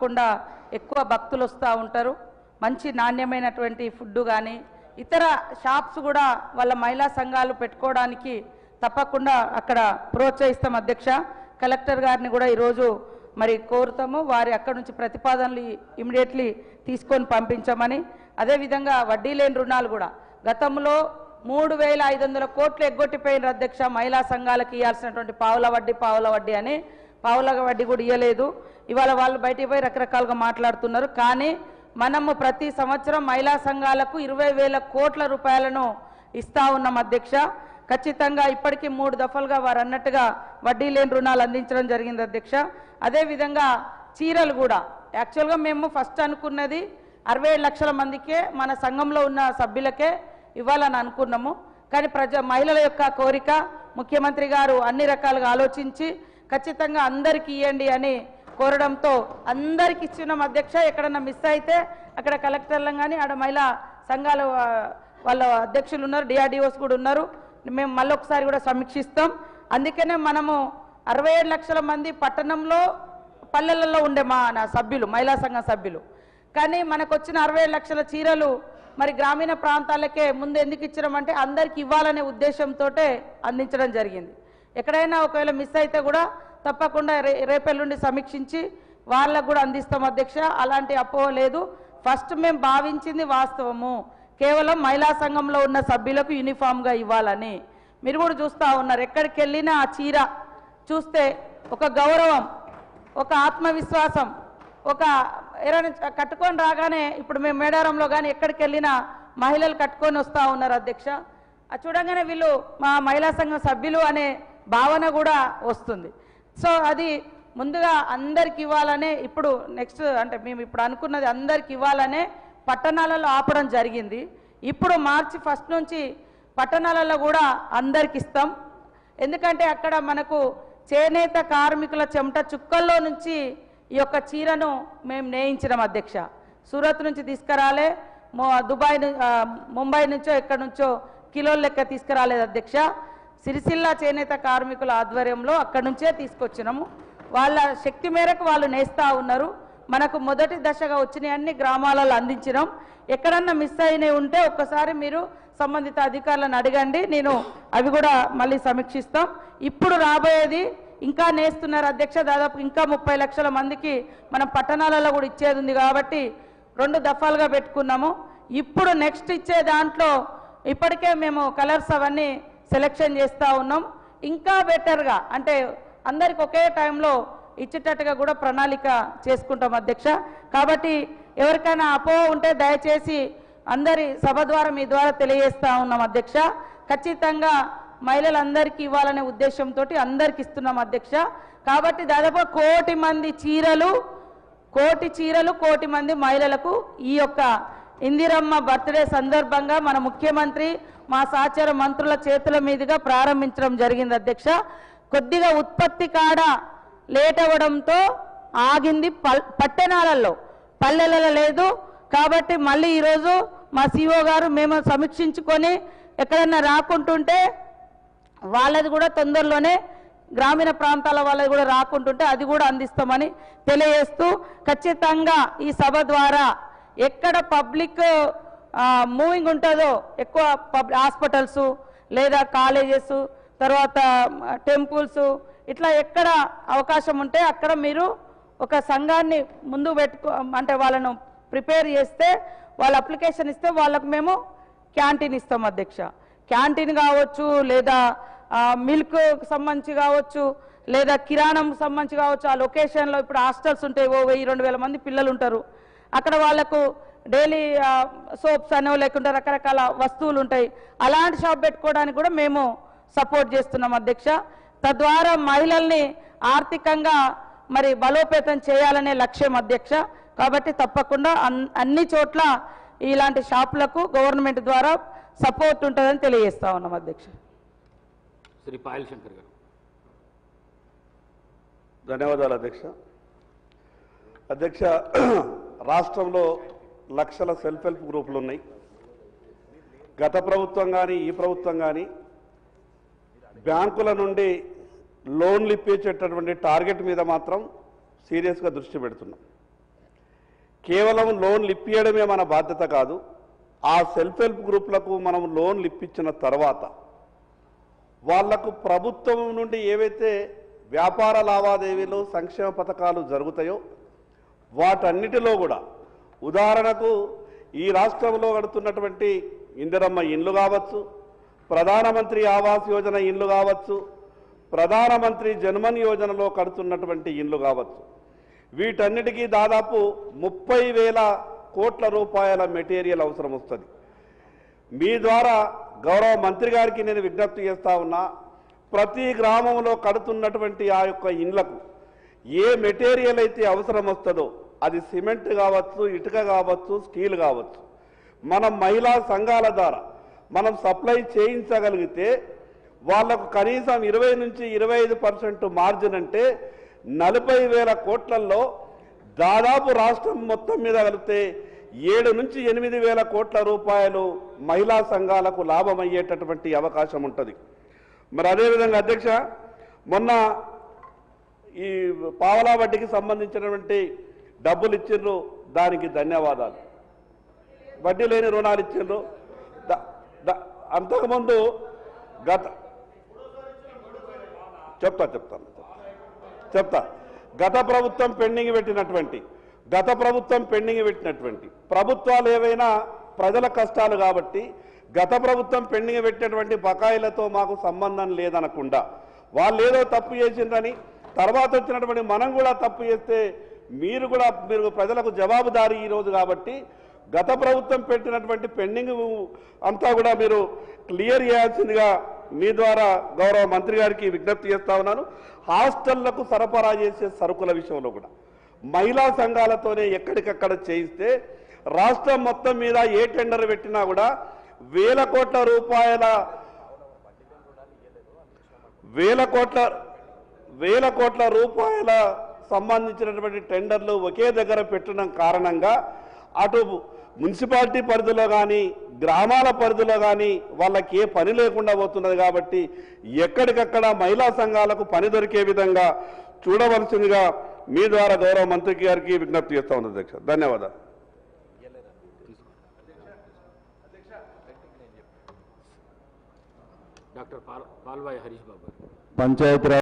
కాకుండా ఎక్కువ భక్తులు వస్తూ ఉంటారు. మంచి నాణ్యమైనటువంటి ఫుడ్ కానీ ఇతర షాప్స్ కూడా వాళ్ళ మహిళా సంఘాలు పెట్టుకోవడానికి తప్పకుండా అక్కడ ప్రోత్సహిస్తాం అధ్యక్ష. కలెక్టర్ గారిని కూడా ఈరోజు మరి కోరుతాము, వారి అక్కడ నుంచి ప్రతిపాదనలు ఇమీడియట్లీ తీసుకొని పంపించమని. అదేవిధంగా వడ్డీ లేని రుణాలు కూడా గతంలో 3,500 కోట్లు ఎగ్గొట్టిపోయిన అధ్యక్ష. మహిళా సంఘాలకు ఇవ్వాల్సినటువంటి పావుల వడ్డీ అని పావుల వడ్డీ కూడా ఇవ్వలేదు. ఇవాళ వాళ్ళు బయటికి పోయి రకరకాలుగా మాట్లాడుతున్నారు. కానీ మనము ప్రతి సంవత్సరం మహిళా సంఘాలకు 20,000 కోట్ల రూపాయలను ఇస్తా ఉన్నాం అధ్యక్ష. ఖచ్చితంగా ఇప్పటికీ 3 దఫలుగా వారు అన్నట్టుగా వడ్డీ లేని రుణాలు అందించడం జరిగింది అధ్యక్ష. అదేవిధంగా చీరలు కూడా యాక్చువల్గా మేము ఫస్ట్ అనుకున్నది 67 లక్షల మందికే మన సంఘంలో ఉన్న సభ్యులకే ఇవ్వాలని అనుకున్నాము. కానీ మహిళల యొక్క కోరిక ముఖ్యమంత్రి గారు అన్ని రకాలుగా ఆలోచించి ఖచ్చితంగా అందరికీ ఇవ్వండి అని కోరడంతో అందరికి ఇచ్చినాం అధ్యక్ష. ఎక్కడన్నా మిస్ అయితే అక్కడ కలెక్టర్లను కానీ ఆడ మహిళా సంఘాల వాళ్ళ అధ్యక్షులు ఉన్నారు, డిఆర్డిఓస్ కూడా ఉన్నారు. మేము మళ్ళొకసారి కూడా సమీక్షిస్తాం. అందుకనే మనము 67 లక్షల మంది పట్టణంలో పల్లెలలో ఉండే నా సభ్యులు మహిళా సంఘ సభ్యులు. కానీ మనకు వచ్చిన 67 లక్షల చీరలు మరి గ్రామీణ ప్రాంతాలకే ముందు ఎందుకు ఇచ్చడమంటే అందరికి ఇవ్వాలనే ఉద్దేశంతో అందించడం జరిగింది. ఎక్కడైనా ఒకవేళ మిస్ అయితే కూడా తప్పకుండా రేపెల్లుండి సమీక్షించి వాళ్ళకు కూడా అందిస్తాం అధ్యక్ష. అలాంటి అపోహ లేదు. ఫస్ట్ మేము భావించింది వాస్తవము, కేవలం మహిళా సంఘంలో ఉన్న సభ్యులకు యూనిఫామ్గా ఇవ్వాలని. మీరు కూడా చూస్తూ ఉన్నారు, ఎక్కడికి వెళ్ళినా ఆ చీర చూస్తే ఒక గౌరవం, ఒక ఆత్మవిశ్వాసం, ఒక ఎవరైనా కట్టుకొని రాగానే ఇప్పుడు మేము మేడారంలో కానీ ఎక్కడికి వెళ్ళినా మహిళలు కట్టుకొని వస్తూ ఉన్నారు అధ్యక్ష. అది చూడగానే వీళ్ళు మా మహిళా సంఘం సభ్యులు అనే భావన కూడా వస్తుంది. సో అది ముందుగా అందరికి ఇవ్వాలనే ఇప్పుడు నెక్స్ట్ అంటే మేము ఇప్పుడు అనుకున్నది అందరికి ఇవ్వాలనే పట్టణాలలో ఆపడం జరిగింది. ఇప్పుడు మార్చి 1 నుంచి పట్టణాలలో కూడా అందరికి ఇస్తాం. ఎందుకంటే అక్కడ మనకు చేనేత కార్మికుల చెమట చుక్కల్లో నుంచి ఈ యొక్క చీరను మేము నేయించినాం అధ్యక్ష. సూరత్ నుంచి తీసుకురాలే, ముంబై నుంచో ఎక్కడి నుంచో కిలోల లెక్క తీసుకురాలేదు అధ్యక్ష. సిరిసిల్ల చేనేత కార్మికుల ఆధ్వర్యంలో అక్కడి నుంచే తీసుకొచ్చినాము. వాళ్ళ శక్తి మేరకు వాళ్ళు నేస్తూ ఉన్నారు. మనకు మొదటి దశగా వచ్చిన అన్ని గ్రామాలలో అందించినాం. ఎక్కడన్నా మిస్ అయినవి ఉంటే ఒక్కసారి మీరు సంబంధిత అధికారులను అడగండి, నేను అవి కూడా మళ్ళీ సమీక్షిస్తాం. ఇప్పుడు రాబోయేది ఇంకా నేస్తున్నారు అధ్యక్ష. దాదాపు ఇంకా 30 లక్షల మందికి మనం పట్టణాలలో కూడా ఇచ్చేది ఉంది కాబట్టి 2 దఫాలుగా పెట్టుకున్నాము. ఇప్పుడు నెక్స్ట్ ఇచ్చే దాంట్లో ఇప్పటికే మేము కలర్స్ అవన్నీ సెలెక్షన్ చేస్తూ ఉన్నాం. ఇంకా బెటర్గా అంటే అందరికి ఒకే టైంలో ఇచ్చేటట్టుగా కూడా ప్రణాళిక చేసుకుంటాం అధ్యక్ష. కాబట్టి ఎవరికైనా అపోహ ఉంటే దయచేసి అందరి సభ ద్వారా మీ ద్వారా తెలియజేస్తూ ఉన్నాం అధ్యక్ష. ఖచ్చితంగా మహిళలందరికీ ఇవ్వాలనే ఉద్దేశంతో అందరికి ఇస్తున్నాం అధ్యక్ష. కాబట్టి దాదాపు 1 కోటి మంది చీరలు, 1 కోటి మంది మహిళలకు ఈ యొక్క ఇందిరమ్మ బర్త్డే సందర్భంగా మన ముఖ్యమంత్రి మా సహచర మంత్రుల చేతుల మీదుగా ప్రారంభించడం జరిగింది అధ్యక్ష. కొద్దిగా ఉత్పత్తి కాడ లేట్ అవ్వడంతో ఆగింది, పట్టణాలలో పల్లెలలో లేదు. కాబట్టి మళ్ళీ ఈరోజు మా సిఓ గారు మేము సమీక్షించుకొని ఎక్కడన్నా రాకుంటుంటే వాళ్ళది కూడా తొందరలోనే గ్రామీణ ప్రాంతాల వాళ్ళది కూడా రాకుంటుంటే అది కూడా అందిస్తామని తెలియజేస్తూ ఖచ్చితంగా ఈ సభ ద్వారా ఎక్కడ పబ్లిక్ మూవింగ్ ఉంటుందో ఎక్కువ హాస్పిటల్స్ లేదా కాలేజెస్ తర్వాత టెంపుల్స్ ఇట్లా ఎక్కడ అవకాశం ఉంటే అక్కడ మీరు ఒక సంఘాన్ని ముందు అంటే వాళ్ళను ప్రిపేర్ చేస్తే వాళ్ళ అప్లికేషన్ ఇస్తే వాళ్ళకు మేము క్యాంటీన్ ఇస్తాం అధ్యక్ష. క్యాంటీన్ కావచ్చు, లేదా మిల్క్ సంబంధించి కావచ్చు, లేదా కిరాణం సంబంధించి కావచ్చు. ఆ లొకేషన్లో ఇప్పుడు హాస్టల్స్ ఉంటాయి, 1000-2000 మంది పిల్లలు ఉంటారు. అక్కడ వాళ్ళకు డైలీ సోప్స్ అనో లేకుంటే రకరకాల వస్తువులు ఉంటాయి. అలాంటి షాప్ పెట్టుకోవడానికి కూడా మేము సపోర్ట్ చేస్తున్నాం అధ్యక్ష. తద్వారా మహిళల్ని ఆర్థికంగా మరి బలోపేతం చేయాలనే లక్ష్యం అధ్యక్ష. కాబట్టి తప్పకుండా అన్ని చోట్ల ఇలాంటి షాపులకు గవర్నమెంట్ ద్వారా సపోర్ట్ ఉంటుందని తెలియజేస్తా ఉన్నాం అధ్యక్ష. శ్రీ పాయల్ శంకర్ గారు. ధన్యవాదాలు అధ్యక్ష. అధ్యక్ష, రాష్ట్రంలో లక్షల సెల్ఫ్ హెల్ప్ గ్రూపులు ఉన్నాయి. గత ప్రభుత్వం కానీ ఈ ప్రభుత్వం కానీ బ్యాంకుల నుండి లోన్లు ఇప్పించేటటువంటి టార్గెట్ మీద మాత్రం సీరియస్గా దృష్టి పెడుతున్నాం. కేవలం లోన్లు ఇప్పించడమే మన బాధ్యత కాదు. ఆ సెల్ఫ్ హెల్ప్ గ్రూపులకు మనం లోన్లు ఇప్పించిన తర్వాత వాళ్లకు ప్రభుత్వం నుండి ఏవైతే వ్యాపార లావాదేవీలు సంక్షేమ పథకాలు జరుగుతాయో వాటన్నిటిలో కూడా ఉదాహరణకు ఈ రాష్ట్రంలో కడుతున్నటువంటి ఇందిరమ్మ ఇండ్లు కావచ్చు, ప్రధానమంత్రి ఆవాస్ యోజన ఇండ్లు కావచ్చు, ప్రధానమంత్రి జన్మన్ యోజనలో కడుతున్నటువంటి ఇండ్లు కావచ్చు, వీటన్నిటికీ దాదాపు 30,000 కోట్ల రూపాయల మెటీరియల్ అవసరం వస్తుంది. మీ ద్వారా గౌరవ మంత్రి గారికి నేను విజ్ఞప్తి చేస్తా ఉన్నా, ప్రతి గ్రామంలో కడుతున్నటువంటి ఆ యొక్క ఇండ్లకు ఏ మెటీరియల్ అయితే అవసరం వస్తుందో అది సిమెంట్ కావచ్చు, ఇటుక కావచ్చు, స్టీల్ కావచ్చు, మనం మహిళా సంఘాల ద్వారా మనం సప్లై చేయించగలిగితే వాళ్లకు కనీసం 20 నుంచి 25% మార్జిన్ అంటే 40,000 కోట్లలో దాదాపు రాష్ట్రం మొత్తం మీద కలిపితే 7 నుంచి 8,000 కోట్ల రూపాయలు మహిళా సంఘాలకు లాభం అయ్యేటటువంటి అవకాశం ఉంటుంది. మరి అదేవిధంగా అధ్యక్ష, మొన్న ఈ పావలా వడ్డీకి సంబంధించినటువంటి డబ్బులు ఇచ్చిండ్రు, దానికి ధన్యవాదాలు. వడ్డీ లేని రుణాలు ఇచ్చిండ్రు. అంతకుముందు గత ప్రభుత్వం పెండింగ్ పెట్టినటువంటి ప్రభుత్వాలు ఏవైనా ప్రజల కష్టాలు కాబట్టి గత ప్రభుత్వం పెండింగ్ పెట్టినటువంటి బకాయిలతో మాకు సంబంధం లేదనకుండా వాళ్ళు ఏదో తప్పు చేసిందని తర్వాత వచ్చినటువంటి మనం కూడా తప్పు చేస్తే మీరు ప్రజలకు జవాబుదారీ ఈరోజు కాబట్టి గత ప్రభుత్వం పెట్టినటువంటి పెండింగ్ అంతా కూడా మీరు క్లియర్ చేయాల్సిందిగా మీ ద్వారా గౌరవ మంత్రి గారికి విజ్ఞప్తి చేస్తా ఉన్నాను. హాస్టళ్లకు సరఫరా చేసే సరుకుల విషయంలో కూడా మహిళా సంఘాలతోనే ఎక్కడికక్కడ చేయిస్తే రాష్ట్రం మొత్తం మీద ఏ టెండర్ పెట్టినా కూడా వేల కోట్ల రూపాయల సంబంధించినటువంటి టెండర్లు ఒకే దగ్గర పెట్టడం కారణంగా అటు మున్సిపాలిటీ పరిధిలో కానీ గ్రామాల పరిధిలో కానీ వాళ్ళకి ఏ పని లేకుండా పోతున్నది. కాబట్టి ఎక్కడికక్కడ మహిళా సంఘాలకు పని దొరికే విధంగా చూడవలసిందిగా మీ ద్వారా గౌరవ మంత్రి గారికి విజ్ఞప్తి చేస్తా ఉంది అధ్యక్ష. ధన్యవాదాలు. డాక్టర్ పాల్వాయి హరీష్ బాబు. పంచాయతీ